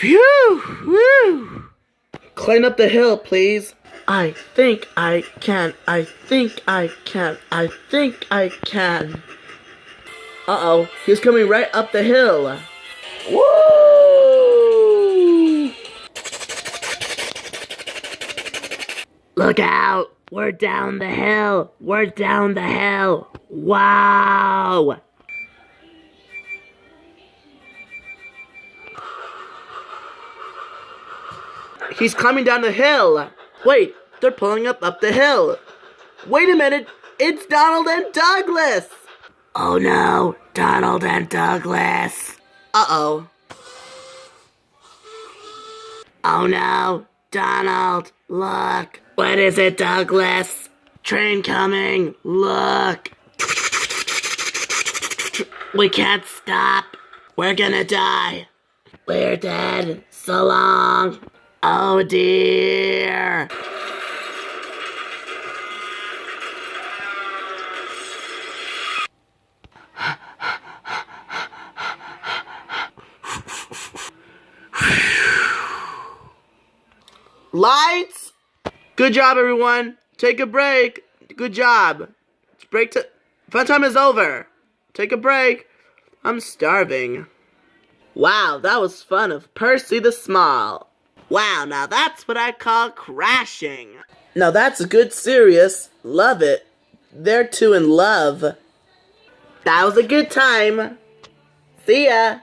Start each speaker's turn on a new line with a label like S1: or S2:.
S1: Phew! Whew! Climb up the hill, please. I think I can. I think I can. I think I can. Uh-oh, he's coming right up the hill. Woo! Look out! We're down the hill! We're down the hill! Wow! He's climbing down the hill! Wait, they're pulling up the hill! Wait a minute! It's Donald and Douglas! Oh no, Donald and Douglas! Uh-oh. Oh no, Donald, look! What is it, Douglas? Train coming, look! We can't stop. We're gonna die. We're dead. So long. Oh dear. Lights! Good job, everyone. Take a break. Good job. Fun time is over. Take a break. I'm starving. Wow, that was fun of Percy the Small. Wow, now that's what I call crashing. Now that's a good serious. Love it. They're two in love. That was a good time. See ya.